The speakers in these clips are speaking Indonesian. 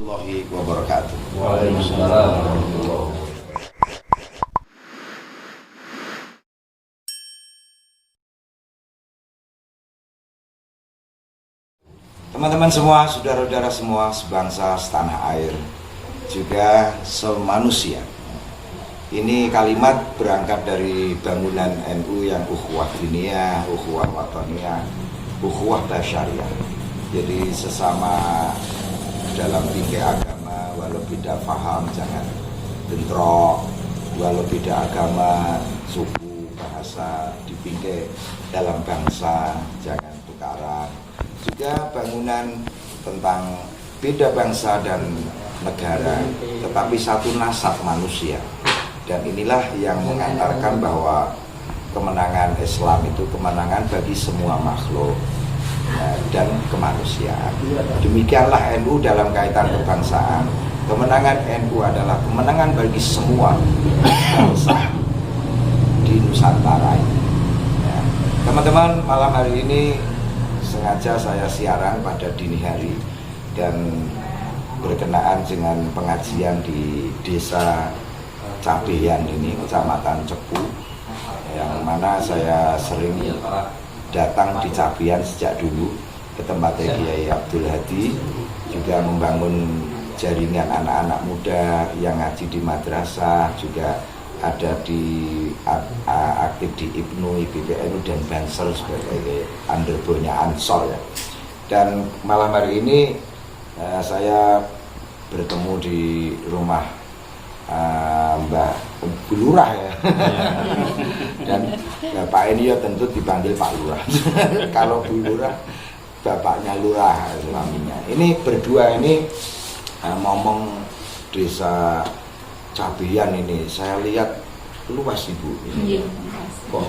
warahmatullahi wabarakatuh. Waalaikumsalam warahmatullahi wabarakatuh. Teman-teman semua, saudara-saudara semua, sebangsa, setanah air, juga semanusia. Ini kalimat berangkat dari bangunan NU yang ukhuwah diniyah, ukhuwah wataniyah, ukhuwah basyariah. Jadi sesama dalam tinggi agama, walau beda paham jangan bentrok, walau beda agama, suku, bahasa, dipinggir dalam bangsa jangan tukaran. Juga bangunan tentang beda bangsa dan negara, tetapi satu nasab manusia. Dan inilah yang mengantarkan bahwa kemenangan Islam itu kemenangan bagi semua makhluk dan kemanusiaan. Demikianlah NU dalam kaitan kebangsaan. Kemenangan NU adalah kemenangan bagi semua bangsa di Nusantara ini. Ya. Teman-teman, malam hari ini sengaja saya siaran pada dini hari dan berkenaan dengan pengajian di desa Cabean ini, Kecamatan Cepu, yang mana saya sering datang di Cabean sejak dulu ke tempatnya Kiai Abdul Hadi, juga membangun jaringan anak-anak muda yang ngaji di madrasah, juga ada di aktif di IPNU, IPPNU dan Banser sebagai underbonya Ansor ya. Dan malam hari ini saya bertemu di rumah Mbak Bu Lurah ya. Dan Bapak ini ya tentu dipanggil Pak Lurah. Kalau Bu Lurah bapaknya Lurah suaminya. Ini berdua ini ngomong desa Cabean ini, saya lihat luas Ibu ini. Iya, kok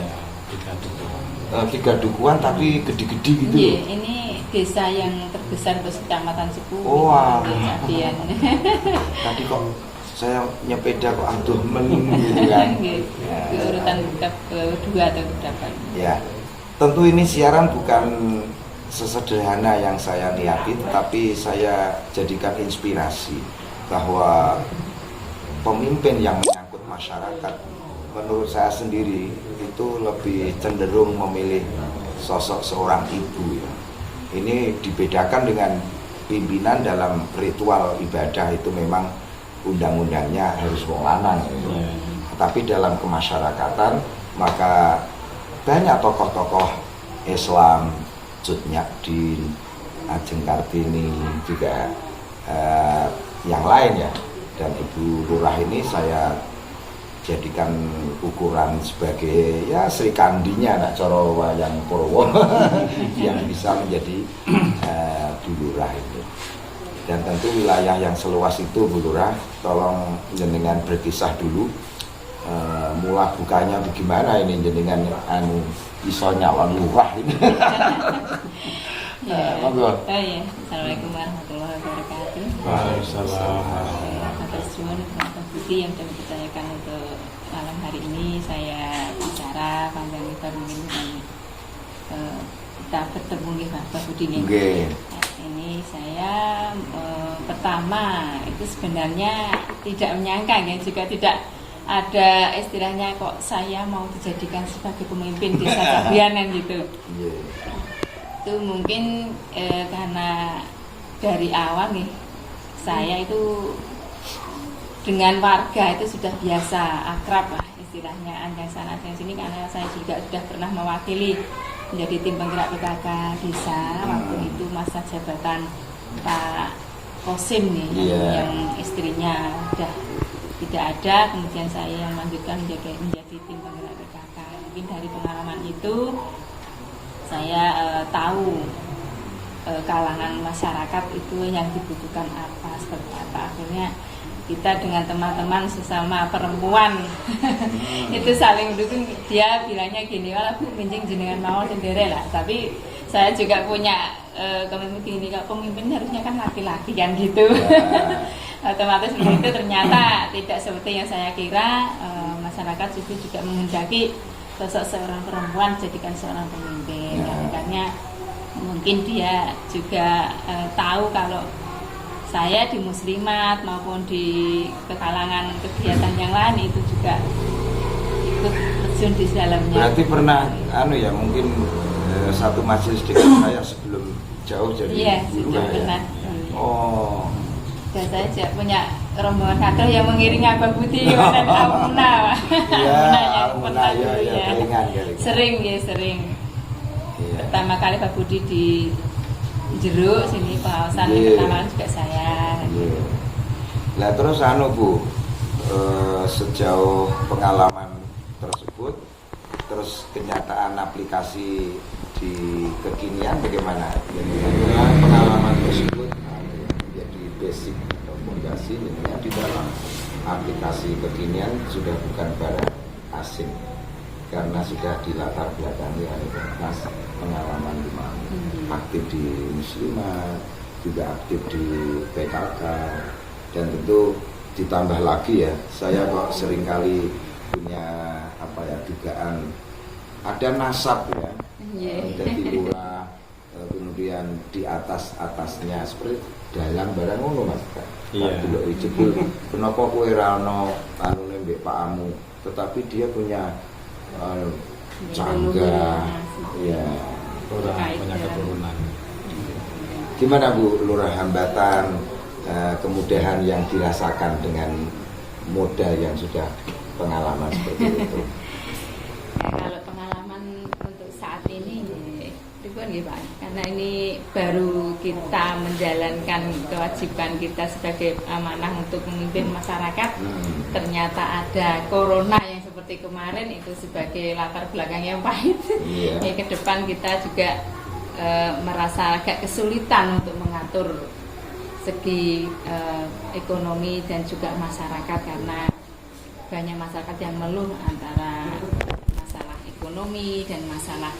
tiga dukuhan tapi gede-gede gitu. Iya, ini desa yang terbesar di Kecamatan Cepu. Cabean. Tadi kok saya nyepeda kok aduh gitu kan. Di urutan kedua atau keberapa. Ya, tentu ini siaran bukan sesederhana yang saya niati, tetapi saya jadikan inspirasi bahwa pemimpin yang menyangkut masyarakat, menurut saya sendiri itu lebih cenderung memilih sosok seorang ibu ya. Ini dibedakan dengan pimpinan dalam ritual ibadah, itu memang undang-undangnya harus wong lanang gitu. Tapi dalam kemasyarakatan maka banyak tokoh-tokoh Islam, Cut Nyadin, Ajeng Kartini, juga yang lain ya. Dan Ibu Lurah ini saya jadikan ukuran sebagai ya Sri Kandinya anak Coro Wayang Purwo yang bisa menjadi Bu Lurah itu. Dan tentu wilayah yang seluas itu Bu Lurah, tolong jenengan berkisah dulu mula bukanya bagaimana ini jenengan iso nyalon lurah ini. Monggo. Iya. Assalamualaikum warahmatullahi wabarakatuh. Waalaikumsalam. Atas nuwun Bapak Budi yang sudah dipercayakan untuk malam hari ini saya bicara panjang lebar mungkin dengan kita bertemu nih Bapak Budi nih. Ini saya pertama itu sebenarnya tidak menyangka ya, juga tidak ada istilahnya kok saya mau dijadikan sebagai pemimpin desa Cabean gitu. Itu mungkin karena dari awal nih saya itu dengan warga itu sudah biasa akrab lah istilahnya, anjang sana anjang sini, karena saya juga sudah pernah mewakili menjadi tim penggerak PKK desa waktu itu masa jabatan Pak Kosim nih yang istrinya sudah tidak ada, kemudian saya yang melanjutkan menjadi tim penggerak PKK. Mungkin dari pengalaman itu saya tahu kalangan masyarakat itu yang dibutuhkan apa, seperti apa. Akhirnya kita dengan teman-teman sesama perempuan itu saling mendukung. Dia bilangnya gini, walau Bu minjing jenengan mau sendiri lah, tapi saya juga punya komitmen gini, kalau pemimpin harusnya kan laki-laki kan gitu. Otomatis seperti itu, ternyata tidak seperti yang saya kira. Masyarakat juga menghendaki sosok seorang perempuan jadikan seorang pemimpin. Makanya mungkin dia juga tahu kalau saya di muslimat maupun di kekalangan kegiatan yang lain itu juga ikut terjun di dalamnya. Berarti pernah ya mungkin satu majelis dengan saya sebelum jauh jadi Iya, guru sudah ya. pernah. Oh. Dan saya juga punya rombongan kader yang mengiringi Abah Budi dan Almuna. Iya, yang Almuna pernah ya, dulu ya, kelingan. Sering ya, sering. Iya. Pertama kali Pak Budi di Jeruk sini pengawasan Iya. yang pertama juga saya. Iya. Nah terus Bu, sejauh pengalaman tersebut, terus kenyataan aplikasi di kekinian bagaimana? Bagaimana pengalaman tersebut menjadi basic atau fondasi di dalam aplikasi kekinian sudah bukan barang asing karena sudah dilatar belakangi oleh Mas pengalaman di mana aktif di Muslimat, juga aktif di PKK, dan tentu ditambah lagi ya, saya kok seringkali punya dugaan ada nasab ya, jadi lurah, kemudian di atasnya seperti dalang barang ngono Mas. Iya. Delok jebul kenapa kowe ra ono anune mbek Pak Amu, tetapi dia punya cangga ya. Orang punya keturunan. Gimana Bu Lurah hambatan kemudahan yang dirasakan dengan modal yang sudah pengalaman seperti itu? Kalau pengalaman untuk saat ini ribuan ya Pak, karena ini baru kita menjalankan kewajiban kita sebagai amanah untuk memimpin masyarakat. Ternyata ada corona yang seperti kemarin itu sebagai latar belakang yang pahit. Iya. Ya, ke depan kita juga merasa agak kesulitan untuk mengatur segi ekonomi dan juga masyarakat karena banyak masyarakat yang mengeluh antara masalah ekonomi dan masalah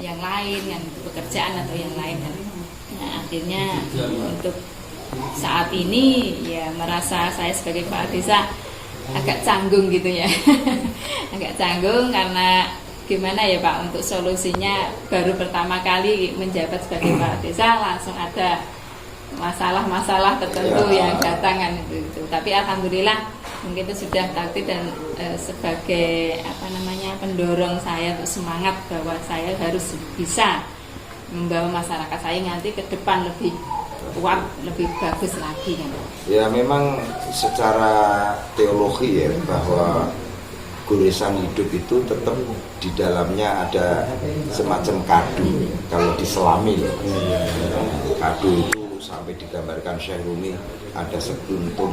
yang lain, yang pekerjaan atau yang lain. Nah, akhirnya untuk saat ini ya merasa saya sebagai kepala desa agak canggung gitu ya. Agak canggung karena gimana ya Pak, untuk solusinya baru pertama kali menjabat sebagai kepala desa langsung ada masalah-masalah tertentu yang datangan itu. Tapi alhamdulillah mungkin itu sudah takdir dan sebagai pendorong saya untuk semangat bahwa saya harus bisa membawa masyarakat saya nanti ke depan lebih kuat, lebih bagus lagi kan. Ya memang secara teologi ya bahwa goresan hidup itu tetap di dalamnya ada semacam kado kalau diselami loh. Kado itu sampai digambarkan Syekh Rumi ada sekuntum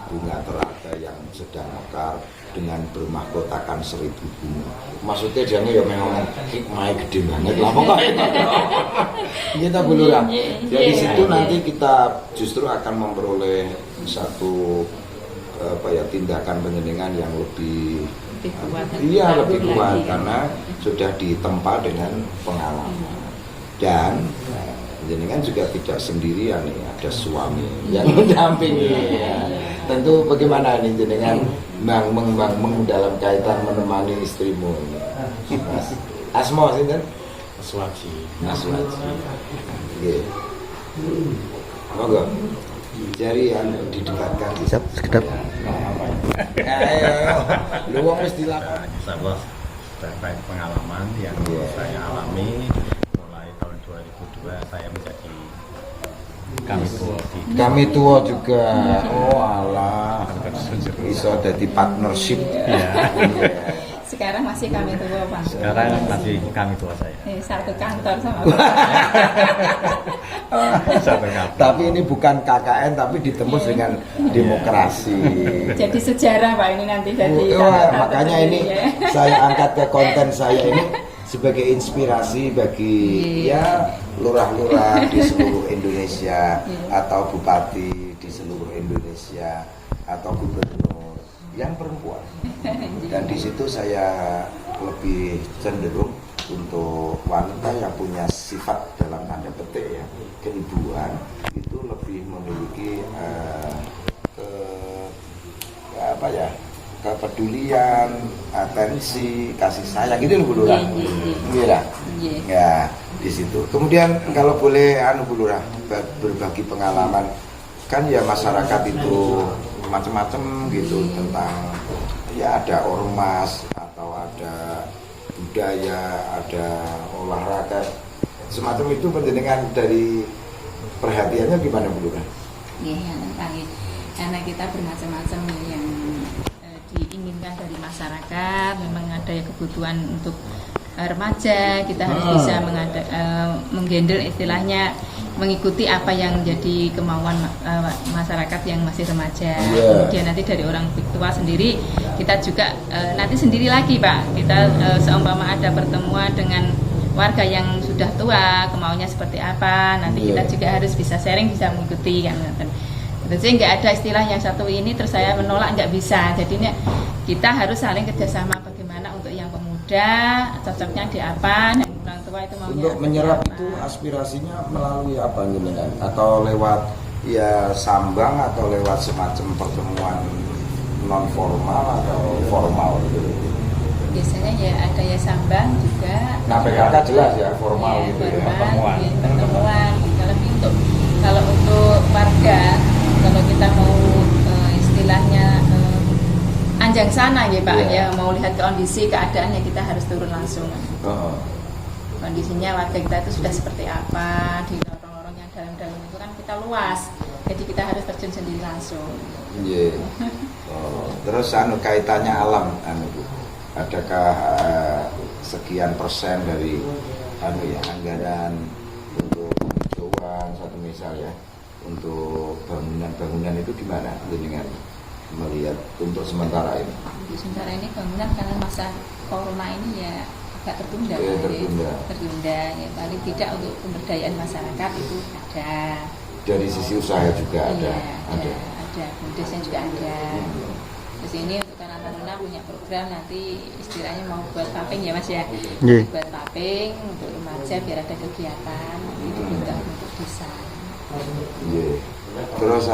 bunga teraga yang sedang mekar dengan bermahkotakan 1000 bunga. Maksudnya dia ya memang hikmahnya gede banget lah pokoknya. Kita belurang. Jadi situ nanti kita justru akan memperoleh satu tindakan pengendingan yang lebih kuat. Iya, lebih kuat karena sudah ditempa dengan pengalaman. Dan jenengan juga tidak sendirian nih, ada suami yang mendampingi. Ya. Tentu bagaimana nih jenengan meng dalam kaitan menemani istrimu ini. Mas Asmo sih kan? Mas Waji. Nggih. Monggo. Jari didekatkan sekedap. Ayo, lu wong wis dilakoni. Insyaallah terkait pengalaman yang saya alami mulai tahun 2002 saya menjadi kami tua juga. Oh alah. Bisa jadi partnership. Sekarang masih kami tua Pak. Sekarang masih kami tua saya. Satu kantor sama Pak. Satu kantor. Tapi ini bukan KKN tapi ditembus dengan demokrasi. Jadi sejarah Pak ini nanti jadi. Makanya ini saya angkat ke konten saya ini sebagai inspirasi bagi ya lurah-lurah di seluruh Indonesia atau bupati di seluruh Indonesia atau gubernur yang perempuan. Dan di situ saya lebih cenderung untuk wanita yang punya sifat dalam tanda petik ya keibuan itu lebih memiliki kepedulian, atensi, kasih sayang gitu loh Bu Lurah. Iya. Ya, di situ. Kemudian kalau boleh Bu Lurah berbagi pengalaman kan ya masyarakat itu macam-macam gitu, tentang ya ada ormas atau ada budaya, ada olahraga semacam itu. Penjenengan dari perhatiannya gimana Bu Lurah? Iya, karena kita bermacam-macam yang diinginkan dari masyarakat. Memang ada kebutuhan untuk remaja, kita harus bisa menggendel istilahnya, mengikuti apa yang menjadi kemauan masyarakat yang masih remaja. Kemudian nanti dari orang tua sendiri, kita juga nanti sendiri lagi Pak, kita seumpama ada pertemuan dengan warga yang sudah tua, kemaunya seperti apa, nanti kita juga harus bisa sharing, bisa mengikuti kan. Jadi nggak ada istilah yang satu ini terus saya menolak, nggak bisa. Jadinya kita harus saling kerjasama bagaimana untuk yang pemuda cocoknya di apa, dan orang tua itu maunya untuk menyerap apa. itu aspirasinya melalui apa jenengan? Atau lewat ya sambang atau lewat semacam pertemuan non formal atau formal gitu? Biasanya ya ada ya sambang juga. Nah PKK jelas ya formal Ya, gitu ya. pertemuan. Kalau untuk warga, kalau kita mau istilahnya anjang sana ya Pak, ya mau lihat kondisi keadaannya, kita harus turun langsung. Kondisinya warga kita itu sudah seperti apa, di lorong-lorong yang dalam-dalam itu kan kita luas, jadi kita harus terjun sendiri langsung. Iya. Terus kaitannya alam Bu, adakah sekian persen dari anggaran untuk hijauan satu misal ya, untuk bangunan itu gimana dengan melihat untuk sementara ini? Di sementara ini bangunan karena masa corona ini ya agak tertunda. Tertunda ya, paling tidak untuk pemberdayaan masyarakat itu ada. Dari sisi usaha juga ada. Desanya juga ada. Terus ini untuk Karang Taruna punya program, nanti istilahnya mau buat paping ya Mas ya. Buat paping untuk remaja biar ada kegiatan, itu juga untuk desa. Terus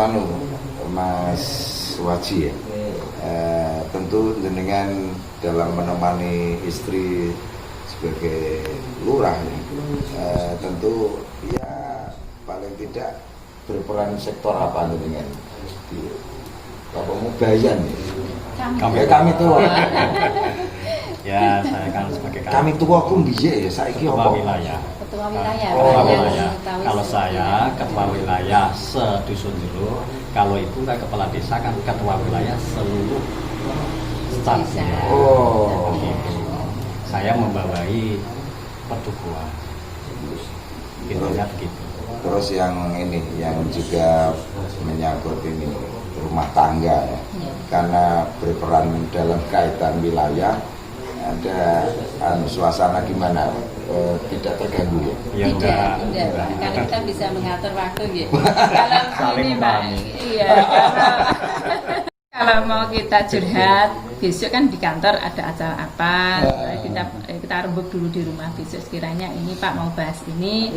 Mas Waji ya, tentu dengan dalam menemani istri sebagai lurah ya, tentu ya paling tidak berperan sektor apa dengan Bayan ya. Kami tua. Ya, saya kan sebagai kami tua kumbiye ya, saiki ketua apa? wilayah. Ketua wilayah. Ketua wilayah. Kalau saya ketua wilayah sedusun dulu, kalau ibu kan kepala desa kan ketua wilayah seluruh Desa. Gitu. Saya membawai pedukuhan. Gitu ya begitu. Terus yang ini, yang juga menyangkut ini rumah tangga ya, karena berperan dalam kaitan wilayah, ada suasana gimana? Tidak terganggu ya? Tidak, karena kita bisa mengatur waktu ya. Kalau ini Mbak, iya. Kalau mau kita curhat, besok kan di kantor ada acara apa, kita rembuk dulu di rumah besok sekiranya ini Pak mau bahas ini,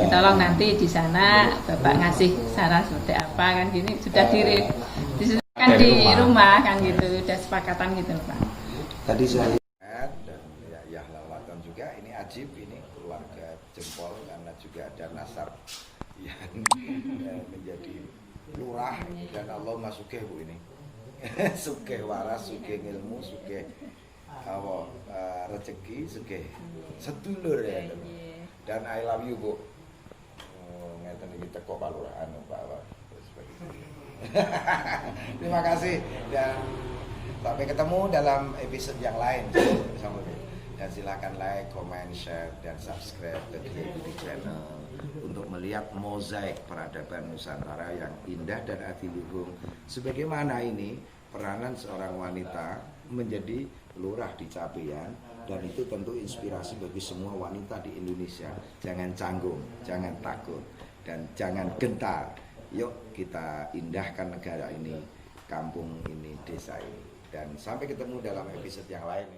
tolong nanti di sana Bapak ngasih saran seperti apa kan gini, sudah kan di rumah kan gitu, udah sepakatan gitu Pak. Tadi saya lihat dan ya lawatan juga ini Ajib, ini keluarga Jempol, karena juga ada Nasar yang menjadi lurah, dan Allah masukeh Bu ini. Sugih waras, sugih ilmu, sugih rezeki, sugih sedulur ya. Dan I love you Bu. Ngeten iki teko palurahan Pak. Terima kasih dan sampai ketemu dalam episode yang lain. Dan silakan like, comment, share, dan subscribe ke Creativity Channel untuk melihat mozaik peradaban Nusantara yang indah dan adiluhung. Sebagaimana ini peranan seorang wanita menjadi lurah di Cabean, dan itu tentu inspirasi bagi semua wanita di Indonesia. Jangan canggung, jangan takut, dan jangan gentar. Yuk kita indahkan negara ini, kampung ini, desa ini. Dan sampai ketemu dalam episode yang lain.